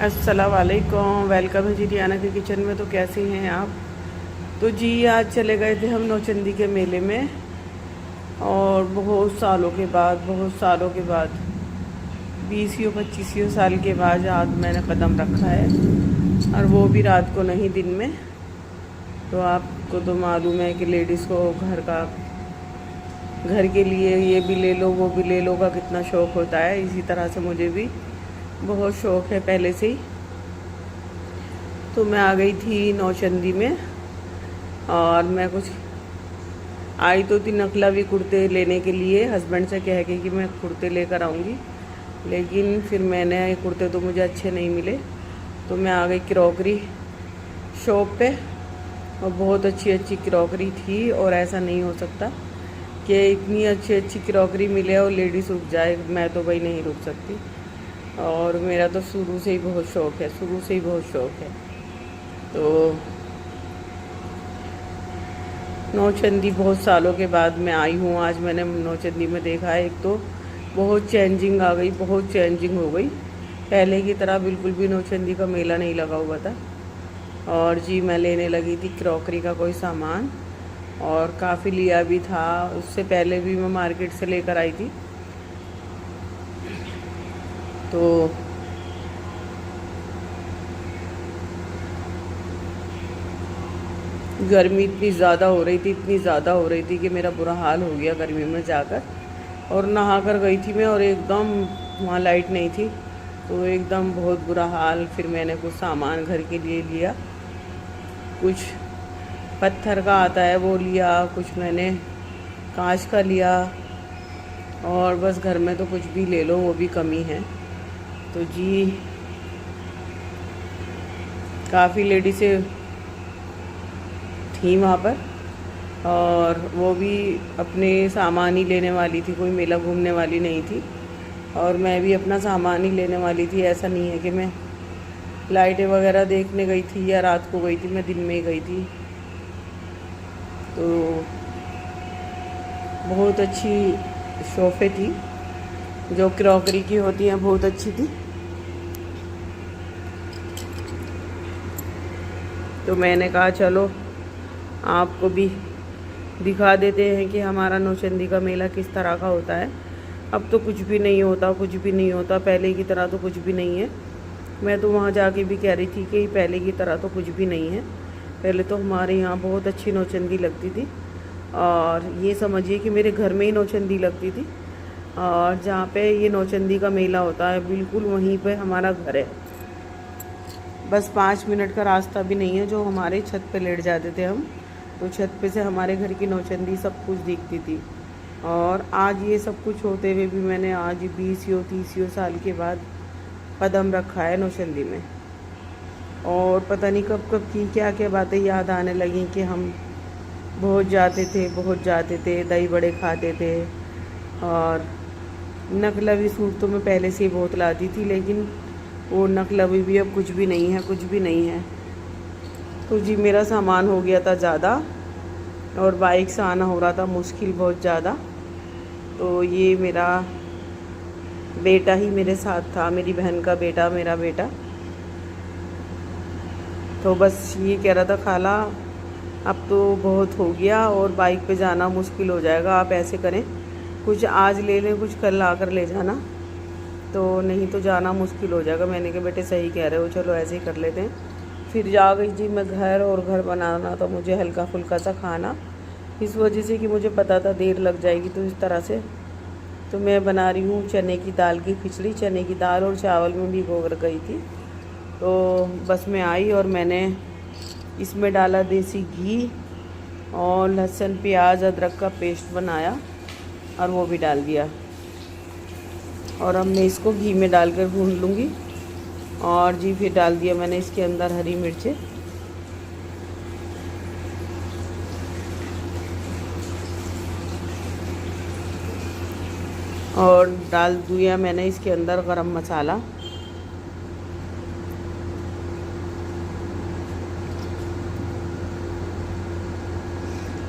अस्सलाम वालेकुम। वेलकम है जी डियाना के किचन में। तो कैसे हैं आप? तो जी आज चले गए थे हम नौचंदी के मेले में, और बहुत सालों के बाद 20 25 साल के बाद आज मैंने कदम रखा है, और वो भी रात को नहीं, दिन में। तो आपको तो मालूम है कि लेडीज़ को घर के लिए ये भी ले लो वो भी ले लो का कितना शौक़ होता है। इसी तरह से मुझे भी बहुत शौक़ है पहले से ही। तो मैं आ गई थी नौचंदी में, और मैं कुछ आई तो थी नकलावी कुर्ते लेने के लिए, हस्बैंड से कह के कि मैं कुर्ते लेकर आऊँगी। लेकिन फिर मैंने कुर्ते तो मुझे अच्छे नहीं मिले, तो मैं आ गई क्रॉकरी शॉप पे, और बहुत अच्छी अच्छी क्रॉकरी थी। और ऐसा नहीं हो सकता कि इतनी अच्छी अच्छी क्रॉकरी मिले और लेडीज़ रुक जाए। मैं तो भाई नहीं रुक सकती, और मेरा तो शुरू से ही बहुत शौक़ है। तो नौचंदी बहुत सालों के बाद मैं आई हूँ। आज मैंने नौचंदी में देखा है, एक तो बहुत चेंजिंग आ गई, बहुत चेंजिंग हो गई। पहले की तरह बिल्कुल भी नौचंदी का मेला नहीं लगा हुआ था। और जी मैं लेने लगी थी क्रॉकरी का कोई सामान, और काफ़ी लिया भी था। उससे पहले भी मैं मार्केट से लेकर आई थी। तो गर्मी इतनी ज़्यादा हो रही थी कि मेरा बुरा हाल हो गया गर्मी में जाकर। और नहा कर गई थी मैं, और एकदम वहाँ लाइट नहीं थी, तो एकदम बहुत बुरा हाल। फिर मैंने कुछ सामान घर के लिए लिया, कुछ पत्थर का आता है वो लिया, कुछ मैंने कांच का लिया, और बस घर में तो कुछ भी ले लो वो भी कमी है। तो जी काफ़ी लेडीज़ें थी वहाँ पर, और वो भी अपने सामान ही लेने वाली थी, कोई मेला घूमने वाली नहीं थी। और मैं भी अपना सामान ही लेने वाली थी। ऐसा नहीं है कि मैं लाइटें वगैरह देखने गई थी या रात को गई थी, मैं दिन में ही गई थी। तो बहुत अच्छी सोफ़े थी, जो क्रॉकरी की होती हैं, बहुत अच्छी थी। तो मैंने कहा चलो आपको भी दिखा देते हैं कि हमारा नौचंदी का मेला किस तरह का होता है। अब तो कुछ भी नहीं होता, पहले की तरह तो कुछ भी नहीं है। मैं तो वहाँ जाके भी कह रही थी कि पहले की तरह तो कुछ भी नहीं है। पहले तो हमारे यहाँ बहुत अच्छी नौचंदी लगती थी, और ये समझिए कि मेरे घर में ही नौचंदी लगती थी। और जहाँ पे ये नौचंदी का मेला होता है बिल्कुल वहीं पे हमारा घर है। बस 5 मिनट का रास्ता भी नहीं है, जो हमारे छत पे लेट जाते थे हम। तो छत पे से हमारे घर की नौचंदी सब कुछ दिखती थी। और आज ये सब कुछ होते हुए भी मैंने आज 20 साल के बाद कदम रखा है नौचंदी में। और पता नहीं कब कब की क्या क्या बातें याद आने लगी कि हम बहुत जाते थे, दही बड़े खाते थे। और नकलवी सूट तो मैं पहले से ही बहुत लाती थी, लेकिन वो नकलवी भी अब कुछ भी नहीं है। तो जी मेरा सामान हो गया था ज़्यादा, और बाइक से आना हो रहा था मुश्किल बहुत ज़्यादा। तो ये मेरा बेटा ही मेरे साथ था, मेरी बहन का बेटा, मेरा बेटा। तो बस ये कह रहा था खाला अब तो बहुत हो गया, और बाइक पे जाना मुश्किल हो जाएगा, आप ऐसे करें कुछ आज ले लें, कुछ कल आकर ले जाना, तो नहीं तो जाना मुश्किल हो जाएगा। मैंने कहा बेटे सही कह रहे हो, चलो ऐसे ही कर लेते हैं। फिर जा गई जी मैं घर, और घर बनाना था मुझे हल्का फुल्का सा खाना, इस वजह से कि मुझे पता था देर लग जाएगी। तो इस तरह से तो मैं बना रही हूँ चने की दाल की खिचड़ी। चने की दाल और चावल में भिगो कर गई थी। तो बस मैं आई, और मैंने इसमें डाला देसी घी, और लहसुन प्याज अदरक का पेस्ट बनाया, और वो भी डाल दिया। और अब मैं इसको घी में डालकर भून लूँगी। और जी फिर डाल दिया मैंने इसके अंदर हरी मिर्चें, और डाल दिया मैंने इसके अंदर गरम मसाला।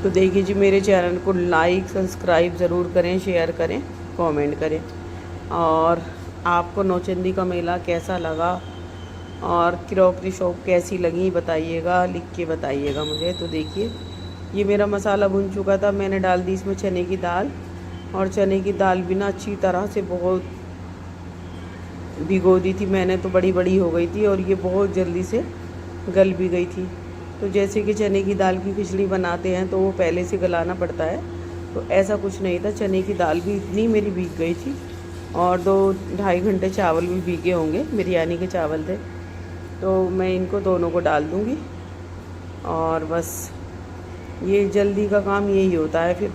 तो देखिए जी मेरे चैनल को लाइक सब्सक्राइब ज़रूर करें, शेयर करें, कमेंट करें। और आपको नौचंदी का मेला कैसा लगा और क्रॉकरी शॉप कैसी लगी बताइएगा, लिख के बताइएगा मुझे। तो देखिए ये मेरा मसाला भुन चुका था, मैंने डाल दी इसमें चने की दाल। और चने की दाल भी ना अच्छी तरह से बहुत भिगो दी थी मैंने, तो बड़ी बड़ी हो गई थी और ये बहुत जल्दी से गल भी गई थी। तो जैसे कि चने की दाल की खिचड़ी बनाते हैं तो वो पहले से गलाना पड़ता है, तो ऐसा कुछ नहीं था। चने की दाल भी इतनी मेरी भीग गई थी और 2-2.5 घंटे चावल भी भीगे होंगे, बिरयानी के चावल थे। तो मैं इनको दोनों को डाल दूँगी और बस ये जल्दी का काम यही होता है। फिर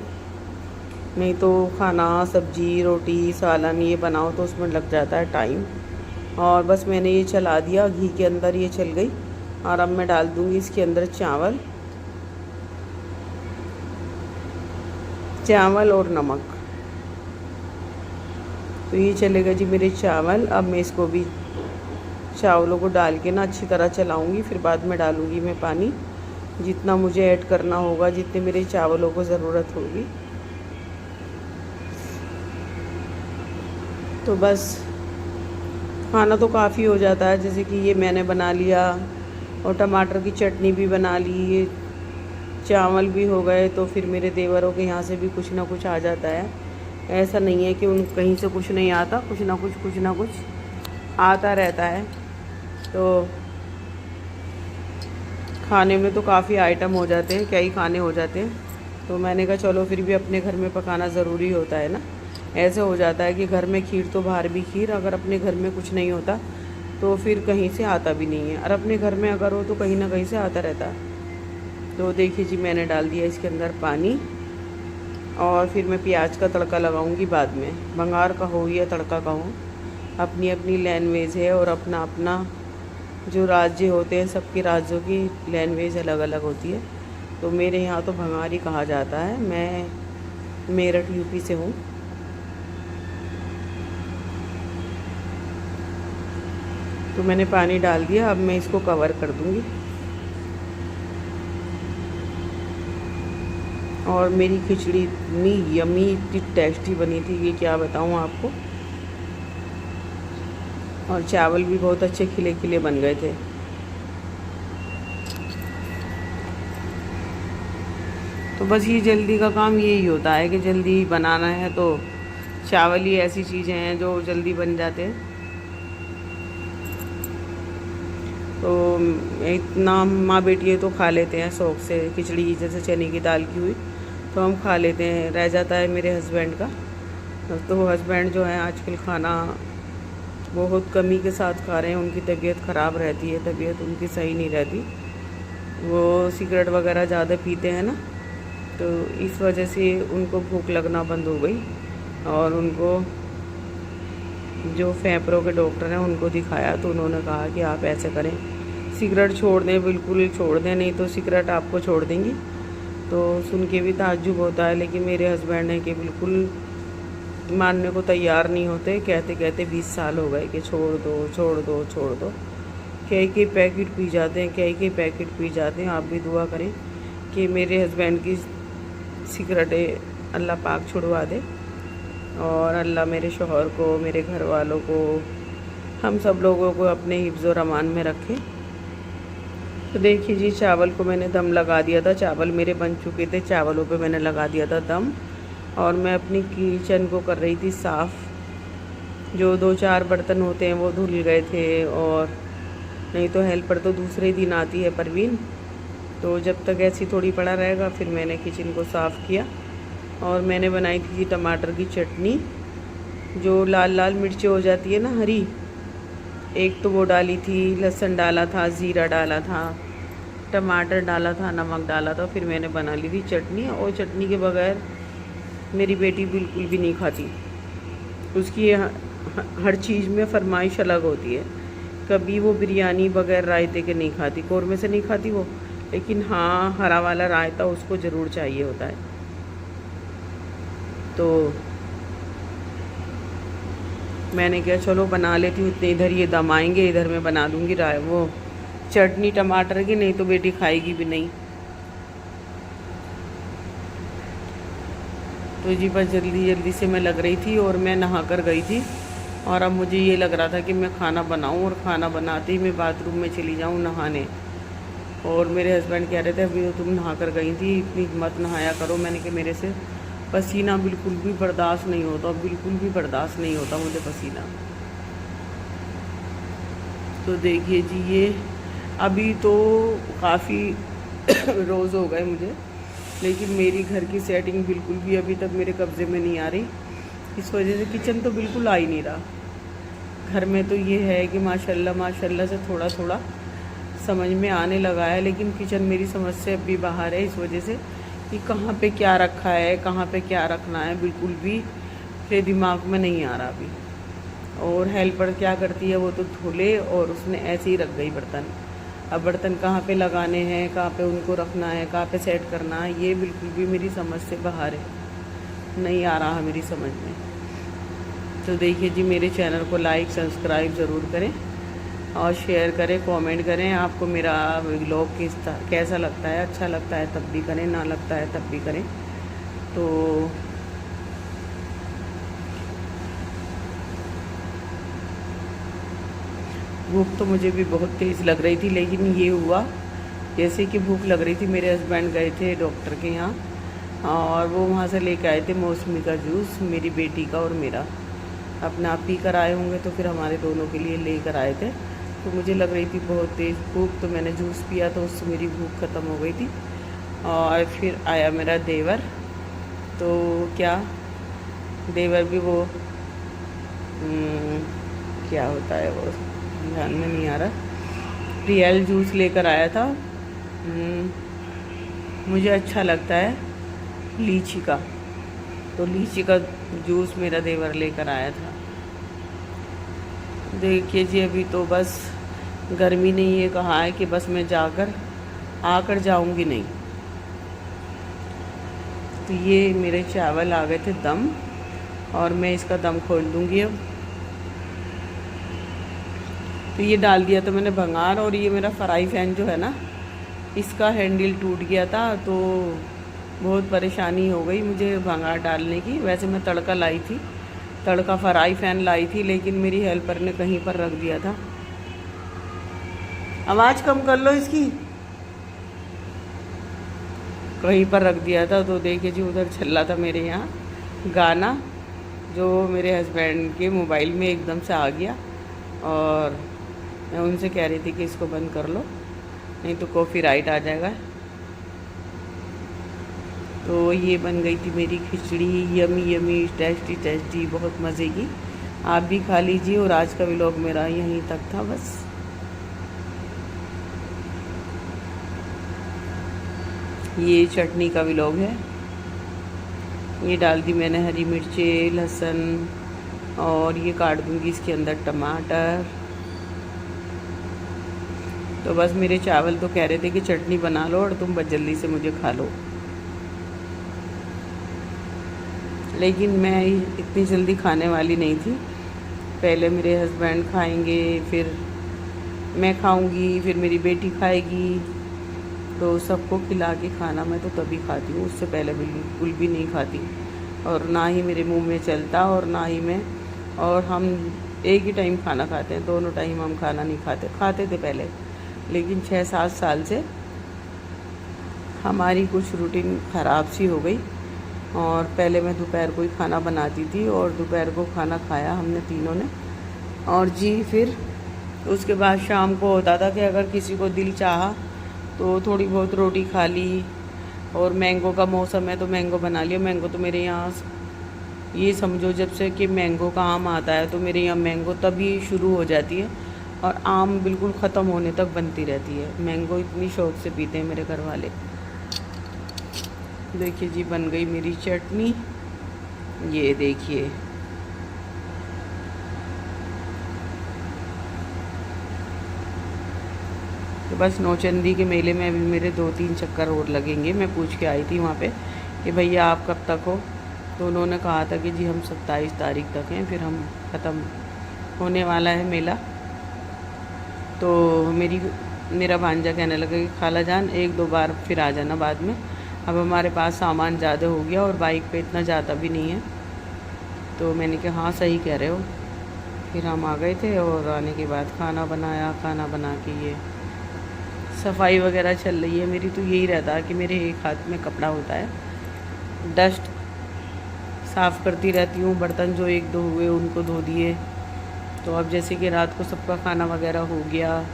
नहीं तो खाना, सब्जी, रोटी, सालन ये बनाओ तो उसमें लग जाता है टाइम। और बस मैंने ये चला दिया, घी के अंदर ये चल गई। और अब मैं डाल दूँगी इसके अंदर चावल और नमक। तो ये चलेगा जी मेरे चावल। अब मैं इसको भी चावलों को डाल के ना अच्छी तरह चलाऊँगी। फिर बाद में डालूँगी मैं पानी, जितना मुझे ऐड करना होगा, जितने मेरे चावलों को ज़रूरत होगी। तो बस खाना तो काफ़ी हो जाता है। जैसे कि ये मैंने बना लिया और टमाटर की चटनी भी बना ली, ये चावल भी हो गए। तो फिर मेरे देवरों के यहाँ से भी कुछ ना कुछ आ जाता है। ऐसा नहीं है कि उन कहीं से कुछ नहीं आता, कुछ ना कुछ आता रहता है। तो खाने में तो काफ़ी आइटम हो जाते हैं, कई खाने हो जाते हैं। तो मैंने कहा चलो फिर भी अपने घर में पकाना ज़रूरी होता है ना। ऐसे हो जाता है कि घर में खीर तो बाहर भी खीर, अगर अपने घर में कुछ नहीं होता तो फिर कहीं से आता भी नहीं है। और अपने घर में अगर हो तो कहीं ना कहीं से आता रहता है। तो देखिए जी मैंने डाल दिया इसके अंदर पानी और फिर मैं प्याज का तड़का लगाऊंगी बाद में। बंगार का हो या तड़का का हो, अपनी अपनी लैंग्वेज है और अपना अपना जो राज्य होते हैं, सबके राज्यों की लैंग्वेज अलग अलग होती है। तो मेरे यहाँ तो भंगारी कहा जाता है। मैं मेरठ यूपी से हूँ। तो मैंने पानी डाल दिया, अब मैं इसको कवर कर दूँगी। और मेरी खिचड़ी इतनी यमी, इतनी टेस्टी बनी थी कि क्या बताऊँ आपको। और चावल भी बहुत अच्छे खिले खिले बन गए थे। तो बस ये जल्दी का काम यही होता है कि जल्दी बनाना है। तो चावल ही ऐसी चीज़ें हैं जो जल्दी बन जाते हैं। तो इतना माँ बेटी तो खा लेते हैं शौक़ से। खिचड़ी जैसे चने की दाल की हुई तो हम खा लेते हैं। रह जाता है मेरे हस्बैंड का। तो हस्बैंड जो है आजकल खाना बहुत कमी के साथ खा रहे हैं। उनकी तबीयत ख़राब रहती है, तबीयत उनकी सही नहीं रहती। वो सिगरेट वगैरह ज़्यादा पीते हैं ना, तो इस वजह से उनको भूख लगना बंद हो गई। और उनको जो फेफड़ों के डॉक्टर हैं उनको दिखाया, तो उन्होंने कहा कि आप ऐसे करें, सिगरेट छोड़ दें, बिल्कुल छोड़ दें, नहीं तो सिगरेट आपको छोड़ देंगी। तो सुन के भी ताज्जुब होता है, लेकिन मेरे हस्बैंड हैं कि बिल्कुल मानने को तैयार नहीं होते। कहते कहते 20 साल हो गए कि छोड़ दो छोड़ दो छोड़ दो। कई पैकेट पी जाते हैं, कई पैकेट पी जाते हैं। आप भी दुआ करें कि मेरे हस्बैंड की सिगरेटें अल्लाह पाक छुड़वा दे और अल्लाह मेरे शौहर को, मेरे घर वालों को, हम सब लोगों को अपने हिफ्ज़ और अमान में रखे। तो देखिए जी चावल को मैंने दम लगा दिया था। चावल मेरे बन चुके थे, चावलों पे मैंने लगा दिया था दम। और मैं अपनी किचन को कर रही थी साफ़। जो 2-4 बर्तन होते हैं वो धुल गए थे। और नहीं तो हेल्पर तो दूसरे दिन आती है परवीन, तो जब तक ऐसी थोड़ी पड़ा रहेगा। फिर मैंने किचन को साफ़ किया और मैंने बनाई थी टमाटर की चटनी, जो लाल लाल मिर्चें हो जाती है ना, हरी। एक तो वो डाली थी, लहसुन डाला था, ज़ीरा डाला था, टमाटर डाला था, नमक डाला था। फिर मैंने बना ली थी चटनी। और चटनी के बगैर मेरी बेटी बिल्कुल भी नहीं खाती। उसकी हर चीज़ में फरमाइश अलग होती है। कभी वो बिरयानी बगैर रायते के नहीं खाती, कौरमे से नहीं खाती वो, लेकिन हाँ हरा वाला रायता उसको ज़रूर चाहिए होता है। तो मैंने कहा चलो बना लेती हूँ, इतने इधर ये दम आएंगे, इधर मैं बना दूँगी वो चटनी टमाटर की, नहीं तो बेटी खाएगी भी नहीं। तो जी बस जल्दी जल्दी से मैं लग रही थी और मैं नहा कर गई थी और अब मुझे ये लग रहा था कि मैं खाना बनाऊं और खाना बनाते ही मैं बाथरूम में चली जाऊं नहाने। और मेरे हस्बैंड कह रहे थे अभी तो तुम नहा कर गई थी, इतनी मत नहाया करो। मैंने कहा मेरे से पसीना बिल्कुल भी बर्दाश्त नहीं होता, बिल्कुल भी बर्दाश्त नहीं होता मुझे पसीना। तो देखिए जी, ये अभी तो काफ़ी रोज़ हो गए मुझे, लेकिन मेरी घर की सेटिंग बिल्कुल भी अभी तक मेरे कब्ज़े में नहीं आ रही। इस वजह से किचन तो बिल्कुल आ ही नहीं रहा। घर में तो ये है कि माशाल्लाह माशाल्लाह से थोड़ा थोड़ा समझ में आने लगा है, लेकिन किचन मेरी समझ से अब भी बाहर है। इस वजह से कि कहाँ पे क्या रखा है, कहाँ पे क्या रखना है, बिल्कुल भी मेरे दिमाग में नहीं आ रहा अभी। और हेल्पर क्या करती है, वो तो धुले और उसने ऐसे ही रख गई बर्तन। अब बर्तन कहाँ पे लगाने हैं, कहाँ पे उनको रखना है, कहाँ पे सेट करना है, ये बिल्कुल भी मेरी समझ से बाहर है, नहीं आ रहा मेरी समझ में। तो देखिए जी, मेरे चैनल को लाइक सब्सक्राइब ज़रूर करें और शेयर करें, कमेंट करें। आपको मेरा व्लॉग कैसा लगता है, अच्छा लगता है तब भी करें, ना लगता है तब भी करें। तो भूख तो मुझे भी बहुत तेज़ लग रही थी, लेकिन ये हुआ जैसे कि भूख लग रही थी। मेरे हस्बैंड गए थे डॉक्टर के यहाँ और वो वहाँ से लेकर आए थे मौसमी का जूस, मेरी बेटी का और मेरा। अपना आप पी कर आए होंगे तो फिर हमारे दोनों के लिए लेकर आए थे। तो मुझे लग रही थी बहुत तेज़ भूख, तो मैंने जूस पिया तो उससे मेरी भूख ख़त्म हो गई थी। और फिर आया मेरा देवर, तो क्या देवर भी वो क्या होता है वो ध्यान में नहीं आ रहा, रियल जूस लेकर आया था। मुझे अच्छा लगता है लीची का, तो लीची का जूस मेरा देवर लेकर आया था। देखिए जी, अभी तो बस गर्मी ने ये कहा है कि बस मैं जाकर आकर जाऊंगी नहीं। तो ये मेरे चावल आ गए थे दम, और मैं इसका दम खोल दूंगी अब। तो ये डाल दिया तो मैंने भंगार, और ये मेरा फ्राई पैन जो है ना, इसका हैंडल टूट गया था, तो बहुत परेशानी हो गई मुझे भंगार डालने की। वैसे मैं तड़का लाई थी, तड़का फ्राई पैन लाई थी, लेकिन मेरी हेल्पर ने कहीं पर रख दिया था। आवाज़ कम कर लो इसकी, कहीं पर रख दिया था। तो देखिए जी, उधर चल रहा था मेरे यहाँ गाना, जो मेरे हस्बैंड के मोबाइल में एकदम से आ गया, और मैं उनसे कह रही थी कि इसको बंद कर लो, नहीं तो कॉपीराइट आ जाएगा। तो ये बन गई थी मेरी खिचड़ी, यमी यमी टेस्टी टेस्टी, बहुत मज़े की। आप भी खा लीजिए। और आज का व्लॉग मेरा यहीं तक था बस। ये चटनी का व्लॉग है, ये डाल दी मैंने हरी मिर्चें, लहसुन, और ये काट दूंगी इसके अंदर टमाटर। तो बस मेरे चावल तो कह रहे थे कि चटनी बना लो और तुम बस जल्दी से मुझे खा लो, लेकिन मैं इतनी जल्दी खाने वाली नहीं थी। पहले मेरे हस्बैंड खाएंगे, फिर मैं खाऊंगी, फिर मेरी बेटी खाएगी। तो सबको खिला के खाना मैं तो तभी खाती हूँ, उससे पहले बिल्कुल भी नहीं खाती, और ना ही मेरे मुंह में चलता, और ना ही मैं। और हम एक ही टाइम खाना खाते हैं, दोनों टाइम हम खाना नहीं खाते। खाते थे पहले, लेकिन 6-7 साल से हमारी कुछ रूटीन ख़राब सी हो गई। और पहले मैं दोपहर को ही खाना बनाती थी, और दोपहर को खाना खाया हमने तीनों ने। और जी फिर उसके बाद शाम को होता था कि अगर किसी को दिल चाहा तो थोड़ी बहुत रोटी खा ली, और मैंगो का मौसम है तो मैंगो बना लिया। मैंगो तो मेरे यहाँ ये समझो जब से कि मैंगो का आम आता है तो मेरे यहाँ मैंगो तभी शुरू हो जाती है, और आम बिल्कुल ख़त्म होने तक बनती रहती है। मैंगो इतनी शौक से पीते हैं मेरे घर वाले। देखिए जी, बन गई मेरी चटनी, ये देखिए। तो बस नौचंदी के मेले में अभी मेरे 2-3 चक्कर और लगेंगे। मैं पूछ के आई थी वहाँ पे कि भैया आप कब तक हो, तो उन्होंने कहा था कि जी हम 27 तारीख तक हैं, फिर हम ख़त्म होने वाला है मेला। तो मेरा भांजा कहने लगा कि खाला जान 1-2 बार फिर आ जाना बाद में, अब हमारे पास सामान ज़्यादा हो गया और बाइक पे इतना ज़्यादा भी नहीं है। तो मैंने कहा हाँ सही कह रहे हो। फिर हम आ गए थे और आने के बाद खाना बनाया। खाना बना के ये सफाई वगैरह चल रही है मेरी। तो यही रहता है कि मेरे एक हाथ में कपड़ा होता है, डस्ट साफ़ करती रहती हूँ। बर्तन जो एक दो हुए उनको धो दिए। तो अब जैसे कि रात को सबका खाना वगैरह हो गया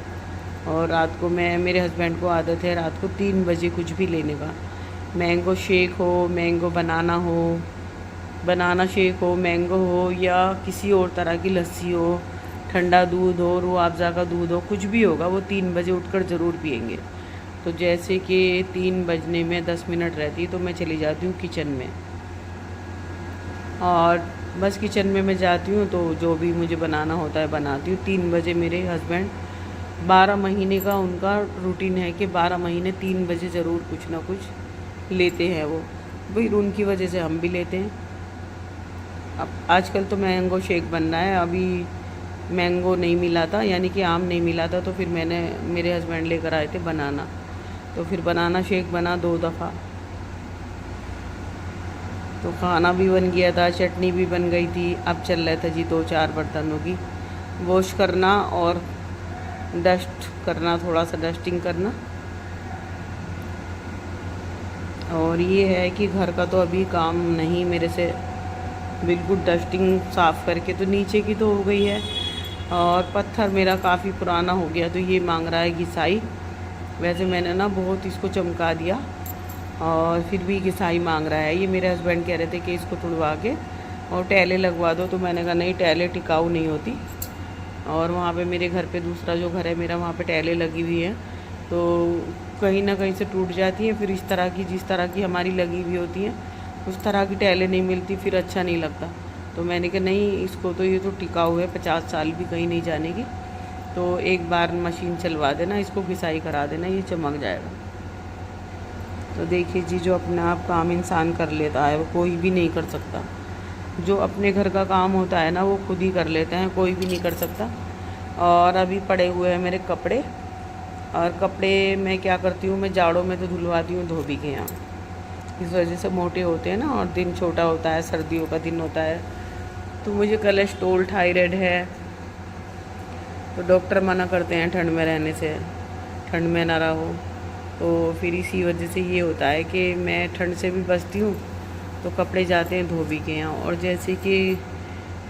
और रात को मेरे हस्बैंड को आदत है रात को 3 बजे कुछ भी लेने का। मैंगो शेक हो, मैंगो बनाना शेक हो, मैंगो हो या किसी और तरह की लस्सी हो, ठंडा दूध हो, रूह अफ़ज़ा का दूध हो, कुछ भी होगा वो 3 बजे उठकर ज़रूर पियेंगे। तो जैसे कि 3 बजने में 10 मिनट रहती तो मैं चली जाती हूँ किचन में, और बस किचन में मैं जाती हूँ तो जो भी मुझे बनाना होता है बनाती हूँ। 3 बजे मेरे हस्बैंड 12 महीने का उनका रूटीन है कि 12 महीने 3 बजे ज़रूर कुछ ना कुछ लेते हैं वो, फिर उनकी वजह से हम भी लेते हैं। अब आजकल तो मैंगो शेक बनना है। अभी मैंगो नहीं मिला था, यानी कि आम नहीं मिला था, तो फिर मेरे हस्बैंड लेकर आए थे बनाना, तो फिर बनाना शेक बना 2 दफ़ा। तो खाना भी बन गया था, चटनी भी बन गई थी। अब चल रहा था जी 2-4 बर्तनों की वॉश करना और डस्ट करना, थोड़ा सा डस्टिंग करना। और ये है कि घर का तो अभी काम नहीं मेरे से, बिल्कुल डस्टिंग साफ़ करके तो नीचे की तो हो गई है, और पत्थर मेरा काफ़ी पुराना हो गया तो ये मांग रहा है घिसाई। वैसे मैंने ना बहुत इसको चमका दिया और फिर भी घिसाई मांग रहा है। ये मेरे हस्बैंड कह रहे थे कि इसको तुड़वा के और टाइलें लगवा दो, तो मैंने कहा नहीं, टाइलें टिकाऊ नहीं होती। और वहाँ पे मेरे घर पे दूसरा जो घर है मेरा, वहाँ पे टाइलें लगी हुई हैं तो कहीं ना कहीं से टूट जाती हैं। फिर इस तरह की, जिस तरह की हमारी लगी हुई होती हैं उस तरह की टाइलें नहीं मिलती, फिर अच्छा नहीं लगता। तो मैंने कहा नहीं, इसको तो ये तो टिकाऊ है, 50 साल भी कहीं नहीं जाने की, तो एक बार मशीन चलवा देना, इसको घिसाई करा देना, ये चमक जाएगा। तो देखिए जी, जो अपने आप काम इंसान कर लेता है वो कोई भी नहीं कर सकता। जो अपने घर का काम होता है ना वो खुद ही कर लेते हैं, कोई भी नहीं कर सकता। और अभी पड़े हुए हैं मेरे कपड़े, और कपड़े मैं क्या करती हूँ, मैं जाड़ों में तो धुलवाती हूँ धोबी के यहाँ, इस वजह से मोटे होते हैं ना, और दिन छोटा होता है, सर्दियों का दिन होता है। तो मुझे कोलेस्ट्रोल, थायराइड है, तो डॉक्टर मना करते हैं ठंड में रहने से, ठंड में ना रहो। तो फिर इसी वजह से ये होता है कि मैं ठंड से भी बचती हूँ, तो कपड़े जाते हैं धोबी के यहाँ। और जैसे कि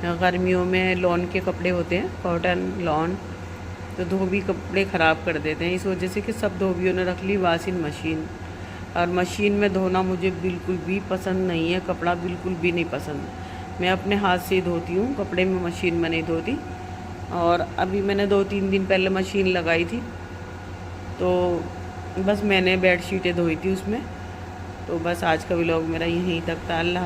गर्मियों में लॉन के कपड़े होते हैं, कॉटन लॉन, तो धोबी कपड़े ख़राब कर देते हैं। इस वजह से कि सब धोबियों ने रख ली वॉशिंग मशीन, और मशीन में धोना मुझे बिल्कुल भी पसंद नहीं है, कपड़ा बिल्कुल भी नहीं पसंद। मैं अपने हाथ से ही धोती हूँ कपड़े, में मशीन में नहीं धोती। और अभी मैंने 2-3 दिन पहले मशीन लगाई थी, तो बस मैंने बेडशीटें धोई थी उसमें। तो बस आज का व्लॉग मेरा यहीं तक था। अल्लाह।